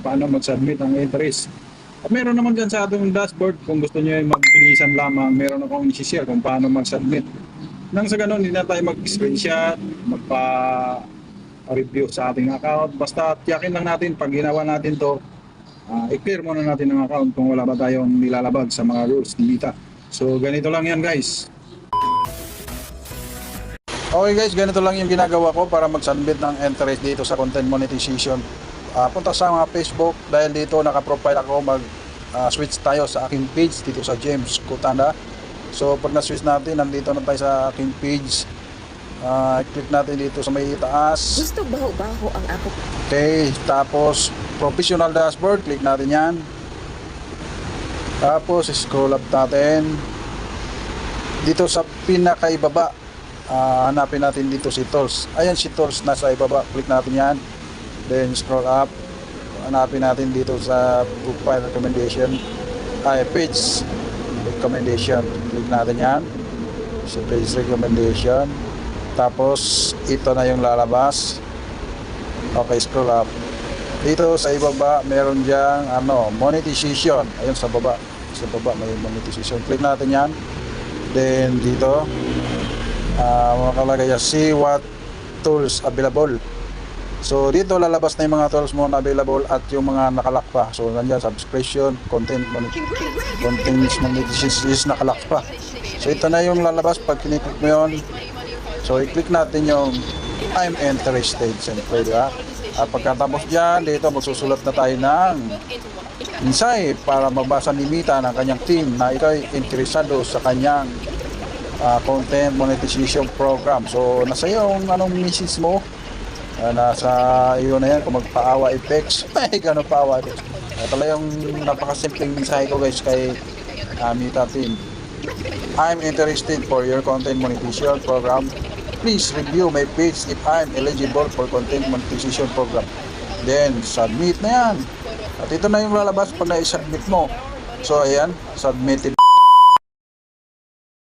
paano mag-submit ng entries. At meron naman dyan sa ating dashboard, kung gusto nyo yung magbilisan lamang, meron akong isi-share kung paano mag-submit. Nang sa ganun, hindi na tayo mag-screenshot, magpa-review sa ating account. Basta tiyakin lang natin, pag ginawa natin to, i-clear muna natin ang account kung wala ba tayong nilalabag sa mga rules ni Meta. So ganito lang yan guys. Okay guys, ganito lang yung ginagawa ko para mag-submit ng entries dito sa content monetization. Punta sa mga Facebook, dahil dito naka-profile ako, mag-switch tayo sa aking page dito sa James Kutanda. So pag na-switch natin, nandito na tayo sa aking page. Click natin dito sa may taas. Gusto baho-baho ang ako. Okay, tapos professional dashboard, click natin yan. Tapos scroll up natin. Dito sa pinakaibaba, hanapin natin dito si tools. Ayan si tools nasa ibaba, click natin yan. Then scroll up, hanapin natin dito sa profile recommendation, page recommendation, click natin yan sa page recommendation. Tapos ito na yung lalabas. Okay, scroll up. Dito sa ibaba meron diyang monetization. Ayun sa baba may monetization, click natin yan. Then dito makalagay see what tools available. So dito lalabas na yung mga tools mo na available at yung mga nakalak pa. So nandiyan subscription, content monetization is nakalak pa. So ito na yung lalabas pag kiniklik mo yun. So i-click natin yung I'm interested, siyempre, diba? At pagkatapos dyan, dito magsusulat na tayo ng mensahe para mabasa ni Meta ng kanyang team na ikaw ay interesado sa kanyang content monetization program. So nasa iyo anong message mo. Nasa iyo na yan kung magpaawa effects. Ay, gano'n paawa effects. Talagang napakasimpleng mensahe ko guys kay Meta team. I'm interested for your content monetization program. Please review my page if I'm eligible for content monetization program. Then submit na yan. At ito na yung lalabas pag na-submit mo. So ayan, submitted